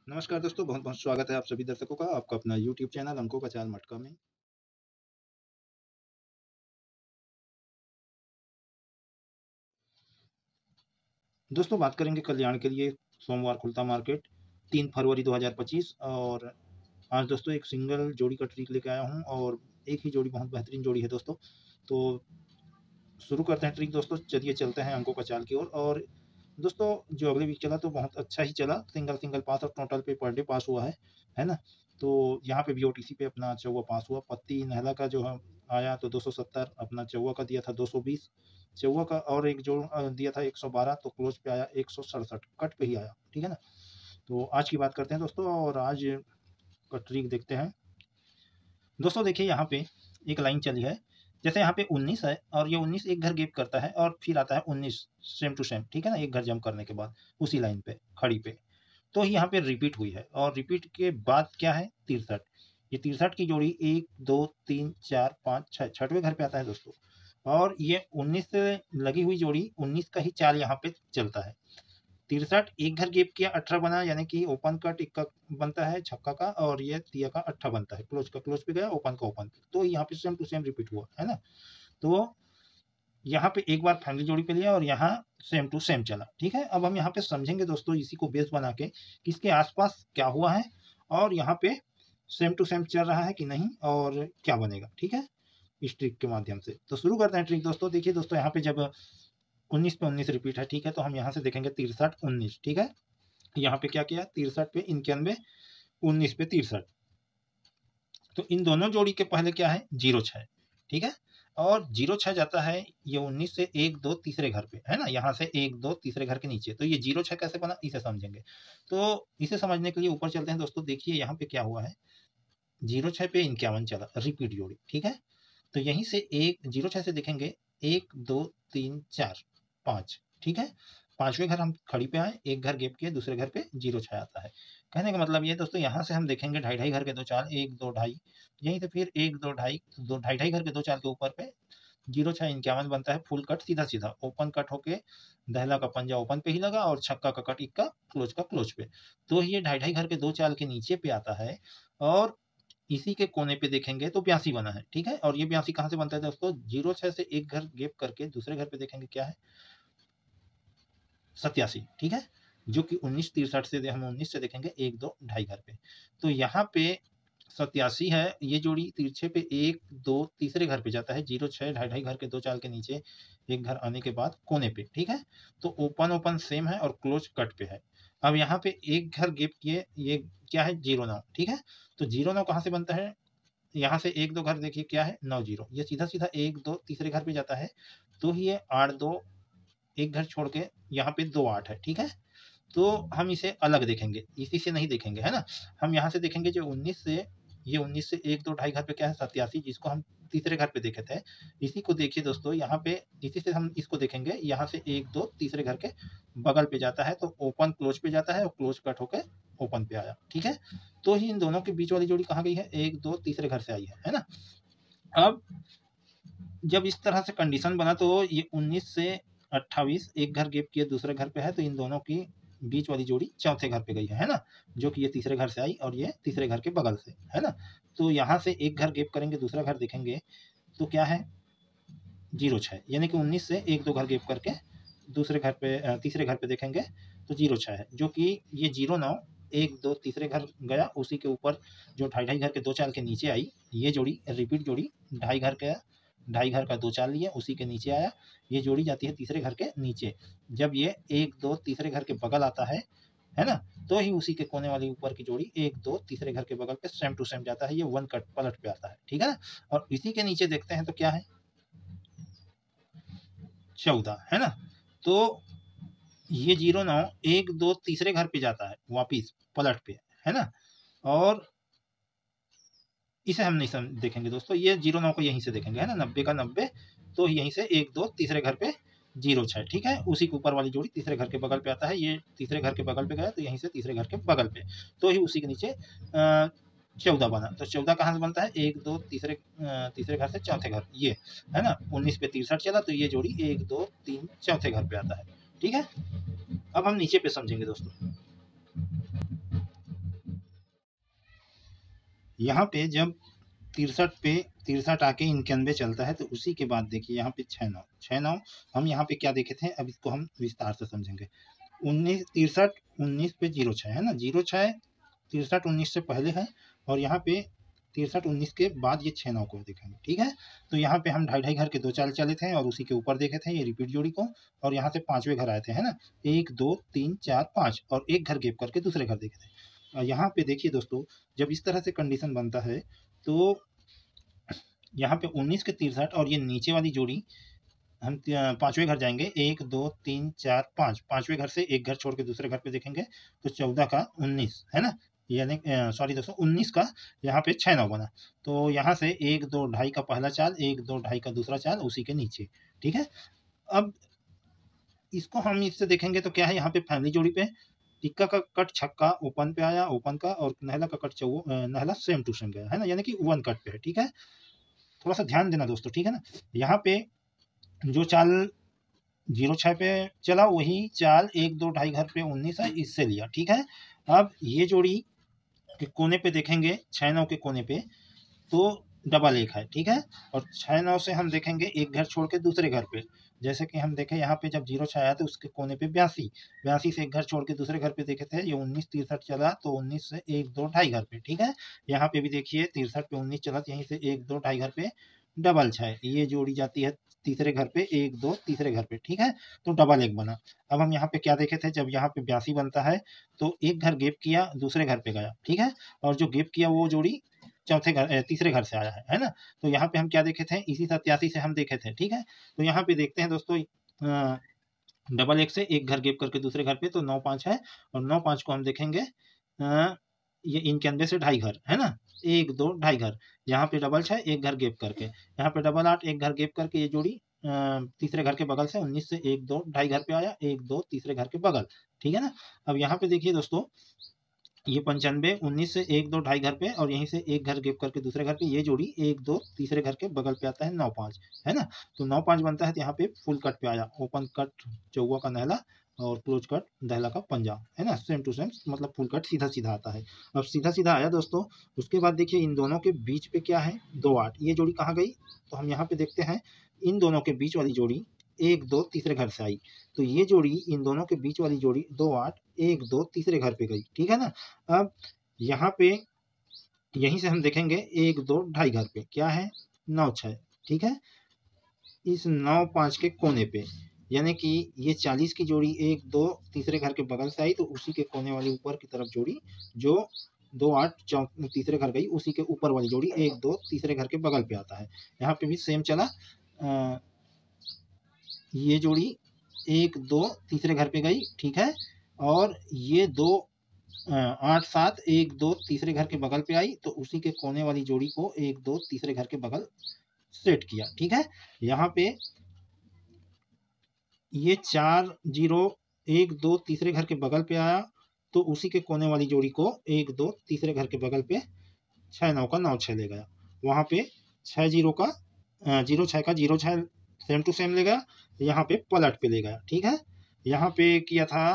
नमस्कार दोस्तों, बहुत-बहुत स्वागत है आप सभी दर्शकों का आपका अपना यूट्यूब चैनल अंकों का चाल मटका में। दोस्तों बात करेंगे कल्याण के लिए सोमवार खुलता मार्केट 3 फरवरी 2025 और आज दोस्तों एक सिंगल जोड़ी का ट्रिक लेके आया हूँ और एक ही जोड़ी बहुत बेहतरीन जोड़ी है दोस्तों। तो शुरू करते हैं ट्रिक दोस्तों, चलिए चलते हैं अंकों का चाल की ओर। और दोस्तों जो अगले वीक चला तो बहुत अच्छा ही चला, सिंगल पास और टोटल पे पर डे पास हुआ है ना? तो यहाँ पे बीओटीसी पे अपना चौवा पास हुआ, पत्ती नहला का जो है आया तो 270, अपना चौवा का दिया था 220, चौवा का और एक जो दिया था 112, तो क्लोज पे आया 167, कट पे ही आया, ठीक है ना? तो आज की बात करते हैं दोस्तों और आज का ट्रिक देखते हैं। दोस्तों देखिए यहाँ पे एक लाइन चली है, जैसे यहाँ पे 19 है और ये 19 एक घर गैप करता है और फिर आता है 19 सेम टू सेम, ठीक है ना? एक घर जंप करने के बाद उसी लाइन पे खड़ी पे, तो यहाँ पे रिपीट हुई है और रिपीट के बाद क्या है 63। ये 63 की जोड़ी 1 2 3 4 5 6 छठवें घर पे आता है दोस्तों। और ये 19 से लगी हुई जोड़ी 19 का ही चाल यहाँ पे चलता है। 63 एक घर गैप किया 18 बना, यानी कि ओपन कट इक्का बनता है छक्का का और ये तिया का 8 बनता है, क्लोज का क्लोज पे गया, ओपन का ओपन पे, तो यहाँ पे सेम टू सेम रिपीट हुआ है ना? तो यहाँ पे एक बार फैमिली जोड़ी पे लिया और यहाँ सेम टू सेम चला, ठीक है? अब हम यहाँ पे समझेंगे दोस्तों इसी को बेस बना के कि इसके आसपास क्या हुआ है और यहाँ पे सेम टू सेम चल रहा है कि नहीं और क्या बनेगा, ठीक है? इस ट्रिक के माध्यम से तो शुरू करते हैं ट्रिक दोस्तों। देखिए दोस्तों यहाँ पे जब 19 पे 19 रिपीट है, ठीक है? तो हम यहाँ से देखेंगे 63 19, ठीक है? यहाँ पे क्या किया 63 पे 91, 19 पे 63, तो इन दोनों जोड़ी के पहले क्या है 06, ठीक है? और 06 जाता है ये 19 से 1 2 तीसरे घर पे, है ना? यहाँ से 1 2 तीसरे घर के नीचे, तो ये 06 कैसे बना इसे समझेंगे। तो इसे समझने के लिए ऊपर चलते हैं दोस्तों। देखिए यहाँ पे क्या हुआ है 06 पे 51 चला, रिपीट जोड़ी, ठीक है? तो यहीं से एक 06 से देखेंगे 1 2 3 4 5, ठीक है? पांचवें घर हम खड़ी पे आए, एक घर गैप किए, दूसरे घर पे 06 आता है। कहने का मतलब ये दोस्तों यहाँ से हम देखेंगे ढाई ढाई घर के दो चाल, 1 2 ढाई, यहीं से फिर 1 2 ढाई, दो ढाई ढाई घर के दो चाल के ऊपर पे 06 51 बनता है, फुल कट सीधा सीधा ओपन कट होके दहला का पंजा ओपन पे ही लगा और छक्का का कट इक्का क्लोज का क्लोज पे, तो ये ढाई ढाई घर के दो चाल के नीचे पे आता है। और इसी के कोने पे देखेंगे तो 82 बना है, ठीक है? और ये 82 कहाँ से बनता है दोस्तों 06 से एक घर गैप करके दूसरे घर पे देखेंगे क्या है 87, ठीक है? जो कि 19 63 से हम 19 से देखेंगे 1 2 ढाई घर पे, तो यहाँ पे 87 है, ये जोड़ी तिरछे पे 1 2 तीसरे घर पे जाता है, 06 ढाई ढाई घर के दो चाल के नीचे एक घर आने के बाद कोने पे, ठीक है? तो ओपन ओपन सेम है और क्लोज कट पे है। अब यहाँ पे एक घर गैप किए, ये क्या है 09, ठीक है? तो 09 कहाँ से बनता है, यहाँ से एक दो घर देखिए क्या है 90, ये सीधा सीधा 1 2 तीसरे घर पे जाता है, तो ये 8 2 एक घर छोड़ के यहाँ पे 2 8 है, ठीक है? तो हम इसे अलग देखेंगे, इसी से नहीं देखेंगे, है ना? हम यहाँ से देखेंगे जो 19 से, ये 19 से 1 2 ढाई घर पे क्या है 87, जिसको हम तीसरे घर पे देखे थे, इसी को देखिए दोस्तों यहाँ पे, इसी से हम इसको देखेंगे, यहाँ से 1 2 तीसरे घर के बगल पे जाता है, तो ओपन क्लोज पे जाता है और क्लोज कट होके ओपन पे आया, ठीक है? तो ही इन दोनों के बीच वाली जोड़ी कहाँ गई है 1 2 तीसरे घर से आई है ना? अब जब इस तरह से कंडीशन बना तो ये 19 से 28 एक घर गैप किए दूसरे घर पे है, तो इन दोनों की बीच वाली जोड़ी चौथे घर पे गई है ना? जो कि ये तीसरे घर से आई और ये तीसरे घर के बगल से, है ना? तो यहाँ से एक घर गैप करेंगे दूसरा घर देखेंगे तो क्या है 06, यानी कि 19 से एक दो घर गैप करके दूसरे घर पे तीसरे घर पे देखेंगे तो 06 है, जो कि ये 09 एक दो तीसरे घर गया, उसी के ऊपर जो ढाई ढाई घर के दो चाल के नीचे आई ये जोड़ी रिपीट जोड़ी, ढाई घर का ढाई घर का दो चाल लिए उसी के नीचे आया, ये जोड़ी जाती है तीसरे घर के नीचे, जब ये एक दो तीसरे घर के बगल आता है ना? तो ही उसी के कोने वाली ऊपर की जोड़ी एक दो तीसरे घर के बगल पे सेम टू सेम जाता है, ये वन कट पलट पे आता है, ठीक है ना? और इसी के नीचे देखते हैं तो क्या है 14, है ना? तो ये 09 एक दो तीसरे घर पे जाता है वापिस पलट पे, है ना? और इसे हम नहीं देखेंगे दोस्तों, ये 09 को यहीं से देखेंगे, है ना? 90 का 90, तो यहीं से एक दो तीसरे घर पे 06, ठीक है? उसी के ऊपर वाली जोड़ी तीसरे घर के बगल पे आता है, ये तीसरे घर के बगल पे गया तो यहीं से तीसरे घर के बगल पे, तो ही उसी के नीचे 14 बना, तो 14 कहाँ से बनता है एक दो तीसरे घर से चौथे घर, ये है ना? 19 पे 63 चला तो ये जोड़ी एक दो तीन चौथे घर पे आता है, ठीक है? अब हम नीचे पे समझेंगे दोस्तों। यहाँ पे जब 63 पे 63 आके 91 चलता है तो उसी के बाद देखिए यहाँ पे 6 9 हम यहाँ पे क्या देखे थे, अब इसको हम विस्तार से समझेंगे। 19 पे 06 है ना, 06 63 19 से पहले है, और यहाँ पे 63 19 के बाद ये 6 9 को देखेंगे। ठीक है, तो यहाँ पे हम 2.5 घर के 2 चाल चले थे और उसी के ऊपर देखे थे ये रिपीट जोड़ी को, और यहाँ से 5वें घर आए थे, है ना, 1 2 3 4 5, और एक घर गैप करके दूसरे घर देखे थे। यहाँ पे देखिए दोस्तों, जब इस तरह से कंडीशन बनता है तो यहाँ पे 19 के 63 और ये नीचे वाली जोड़ी हम 5वें घर जाएंगे, 1 2 3 4 5, 5वें घर से एक घर छोड़ के दूसरे घर पे देखेंगे तो 14 का 19 है ना, यानी सॉरी दोस्तों 19 का यहाँ पे 6 9 बना, तो यहाँ से 1 2 2.5 का पहला चाल, 1 2 2.5 का दूसरा चाल उसी के नीचे। ठीक है, अब इसको हम इससे देखेंगे तो क्या है, यहाँ पे फैमिली जोड़ी पे टिक्का का कट छक्का ओपन पे आया, ओपन का, और नहला का कट नहला सेम टू सेम गया है ना, यानी कि 1 कट पे है। ठीक है, थोड़ा सा ध्यान देना दोस्तों। ठीक है ना, यहाँ पे जो चाल 06 पे चला वही चाल 1 2 2.5 घर पे 19 है, इससे लिया। ठीक है, अब ये जोड़ी के कोने पे देखेंगे 6 9 के कोने पे तो डबल 1 है। ठीक है, और 6 9 से हम देखेंगे एक घर छोड़ के दूसरे घर पे, जैसे कि हम देखें यहाँ पे जब 06 आया तो उसके कोने पे 82 से एक घर छोड़ के दूसरे घर पे देखे थे, ये 19 63 चला तो 19 से 1 2 2.5 घर पे। ठीक है, यहाँ पे भी देखिए 63 पे 19 चला तो यहीं से 1 2 2.5 घर पे डबल 6, ये जोड़ी जाती है तीसरे घर पे, 1 2 तीसरे घर पे। ठीक है, तो डबल 1 बना। अब हम यहाँ पे क्या देखे थे, जब यहाँ पे 82 बनता है तो एक घर गैप किया दूसरे घर पे गया। ठीक है, और जो गैप किया वो जोड़ी तीसरे घर से आया है ना, तो यहाँ पे हम क्या देखे थे, इसी 87 से हम देखे थे। ठीक है, तो यहाँ पे देखते हैं दोस्तों, डबल 1 से एक घर गैप करके दूसरे घर पे तो 9 5 है, और 9 5 को हम देखेंगे ये 91 से 2.5 घर है ना, 1 2 2.5 घर, यहाँ पे डबल 6 एक घर गैप करके, यहाँ पे डबल 8 एक घर गैप करके ये जोड़ी तीसरे घर के बगल से 19 से 1 2 2.5 घर पे आया, 1 2 तीसरे घर के बगल। ठीक है ना, अब यहाँ पे देखिए दोस्तों, ये 95 19 से 1 2 2.5 घर पे, और यहीं से एक घर गैप करके दूसरे घर पे ये जोड़ी 1 2 तीसरे घर के बगल पे आता है 9 5 है ना, तो 9 5 बनता है, तो यहाँ पे फुल कट पे आया, ओपन कट चौवा का नहला और क्लोज कट दहला का पंजा, है ना, सेम टू सेम, मतलब फुल कट सीधा सीधा आता है। अब सीधा सीधा आया दोस्तों, उसके बाद देखिए इन दोनों के बीच पे क्या है 2 8, ये जोड़ी कहाँ गई, तो हम यहाँ पे देखते हैं इन दोनों के बीच वाली जोड़ी 1 2 तीसरे घर से आई, तो ये जोड़ी इन दोनों के बीच वाली जोड़ी 2 8 1 2 तीसरे घर पे गई। ठीक है ना, अब यहाँ पे यहीं से हम देखेंगे 1 2 2.5 घर पे क्या है 9 6। ठीक है, इस 9 5 के कोने पे, यानी कि ये 40 की जोड़ी 1 2 तीसरे घर के बगल से आई तो उसी के कोने वाली ऊपर की तरफ जोड़ी जो 2 8 तीसरे घर गई उसी के ऊपर वाली जोड़ी 1 2 तीसरे घर के बगल पे आता है। यहाँ पे भी सेम चला, ये जोड़ी 1 2 तीसरे घर पे गई। ठीक है, और ये 2 8 7 1 2 तीसरे घर के बगल पे आई तो उसी के कोने वाली जोड़ी को 1 2 तीसरे घर के बगल सेट किया। ठीक है, यहाँ पे ये 4 0 1 2 तीसरे घर के बगल पे आया तो उसी के कोने वाली जोड़ी को 1 2 तीसरे घर के बगल पे 6 9 का 9 6 ले गया, वहाँ पे 6 0 का 0 6 का 0 6 सेम टू सेम ले गया, यहाँ पे पलट पे ले गया। ठीक है, यहाँ पे किया था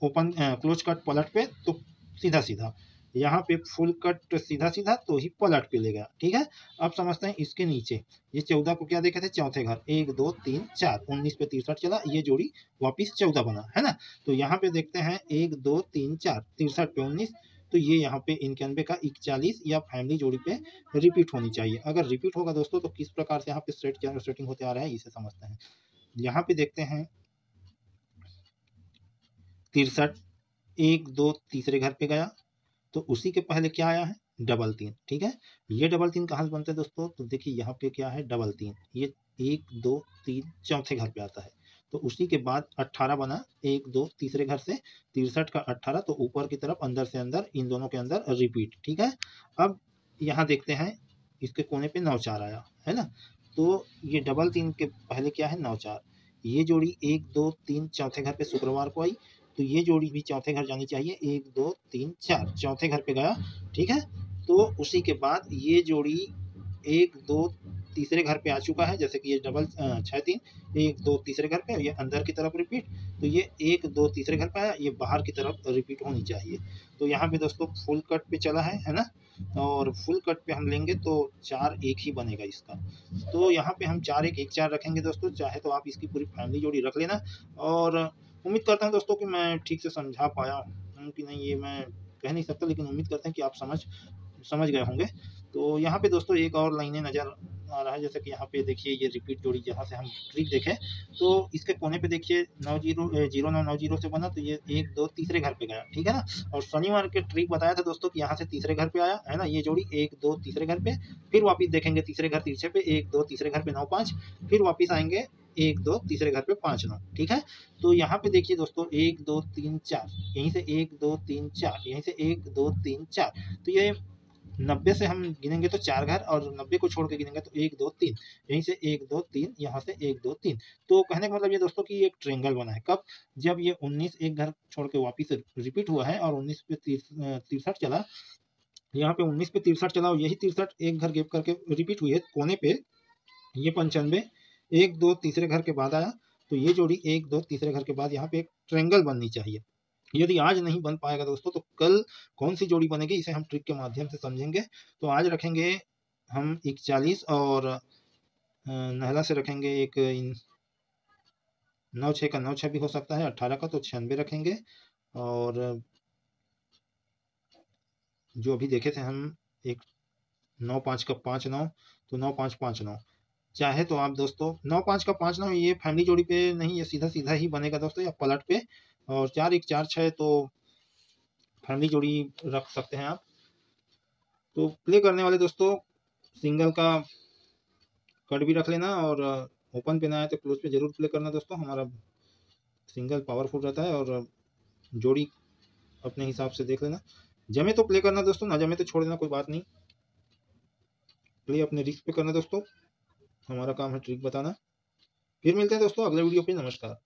ओपन क्लोज कट पलट पे तो सीधा सीधा, यहाँ पे फुल कट सीधा सीधा तो ही पलट पे ले गया। ठीक है, अब समझते हैं इसके नीचे, ये 14 को क्या देखे थे चौथे घर 1 2 3 4 19 पे 63 चला, ये जोड़ी वापिस 14 बना है ना, तो यहाँ पे देखते हैं 1 2 3 4 63 पे 19, तो ये यहाँ पे 91 का 41 या फैमिली जोड़ी पे रिपीट होनी चाहिए। अगर रिपीट होगा दोस्तों तो किस प्रकार से यहाँ पे सेटिंग होते आ रहा है इसे समझते हैं। यहाँ पे देखते हैं 63 1 2 तीसरे घर पे गया तो उसी के पहले क्या आया है डबल 3। ठीक है, ये डबल 3 कहाँ से बनता है दोस्तों, तो देखिए यहाँ पे क्या है डबल 3, ये 1 2 3 चौथे घर पे आता है, तो उसी के बाद 18 बना 1 2 तीसरे घर से 63 का 18 तो ऊपर की तरफ अंदर से अंदर इन दोनों के अंदर रिपीट। ठीक है, अब यहाँ देखते हैं इसके कोने पे 9 4 आया है ना, तो ये डबल 3 के पहले क्या है 9 4, ये जोड़ी 1 2 3 चौथे घर पे शुक्रवार को आई तो ये जोड़ी भी चौथे घर जानी चाहिए 1 2 3 4 चौथे घर पे गया। ठीक है, तो उसी के बाद ये जोड़ी 1 2 तीसरे घर पे आ चुका है, जैसे कि ये डबल 6 3 1 2 तीसरे घर पे, ये अंदर की तरफ रिपीट, तो ये 1 2 तीसरे घर पे आया, ये बाहर की तरफ रिपीट होनी चाहिए। तो यहाँ पे दोस्तों फुल कट पे चला है ना, और फुल कट पे हम लेंगे तो 4 1 ही बनेगा इसका। तो यहाँ पे हम 4 1 1 4 रखेंगे दोस्तों, चाहे तो आप इसकी पूरी फैमिली जोड़ी रख लेना। और उम्मीद करता हूँ दोस्तों कि मैं ठीक से समझा पाया हूँ कि नहीं, ये मैं कह नहीं सकता, लेकिन उम्मीद करते हैं कि आप समझ गए होंगे। तो यहाँ पे दोस्तों एक और लाइनें नज़र आ रहा है, जैसे कि यहाँ पे देखिए ये रिपीट जोड़ी जहाँ से हम ट्रिक देखें, तो इसके कोने पे देखिए 09 से बना, तो ये 1 2 तीसरे घर पे गया, ठीक है ना। और शनिवार के ट्रिक बताया था दोस्तों कि यहाँ से तीसरे घर पे आया है ना, ये जोड़ी 1 2 तीसरे घर पे, फिर वापिस देखेंगे तीसरे घर तिरछे पे 1 2 तीसरे घर पे 9 5, फिर वापिस आएंगे 1 2 तीसरे घर पे 5 9, ठीक है। तो यहाँ पे देखिए दोस्तों 1 2 3 4, यहीं से 1 2 3 4, यहीं से 1 2 3 4, तो ये 90 से हम गिनेंगे तो 4 घर, और 90 को छोड़ के गिनेंगे तो 1 2 3, यहीं से 1 2 3, यहाँ से 1 2 3। तो कहने का मतलब ये दोस्तों कि एक ट्रायंगल बना है, कब, जब ये 19 एक घर छोड़ के वापिस रिपीट हुआ है, और 19 पे 63 चला, यहाँ पे 19 पे 63 चला, और यही 63 एक घर गैप करके रिपीट हुई है कोने पे, ये 95 1 2 तीसरे घर के बाद आया, तो ये जोड़ी 1 2 तीसरे घर के बाद यहाँ पे एक ट्रायंगल बननी चाहिए। यदि आज नहीं बन पाएगा दोस्तों, तो कल कौन सी जोड़ी बनेगी, इसे हम ट्रिक के माध्यम से समझेंगे। तो आज रखेंगे हम 41, और नहला से रखेंगे एक 9 6 का 9 6 भी हो सकता है, 18 का तो 96 रखेंगे। और जो अभी देखे थे हम एक 9 5 का 5 9, तो 9 5 5 9, चाहे तो आप दोस्तों 9 5 का 5 9 ये फैमिली जोड़ी पे नहीं, ये सीधा सीधा ही बनेगा दोस्तों, या पलट पे। और 4 1 4 6 तो फैमिली जोड़ी रख सकते हैं आप। तो प्ले करने वाले दोस्तों सिंगल का कट भी रख लेना, और ओपन पे ना आए तो क्लोज पे जरूर प्ले करना दोस्तों, हमारा सिंगल पावरफुल रहता है। और जोड़ी अपने हिसाब से देख लेना, जमे तो प्ले करना दोस्तों, ना जमे तो छोड़ देना, कोई बात नहीं। प्ले अपने रिस्क पे करना दोस्तों, हमारा काम है ट्रिक बताना। फिर मिलते हैं दोस्तों अगले वीडियो पे, नमस्कार।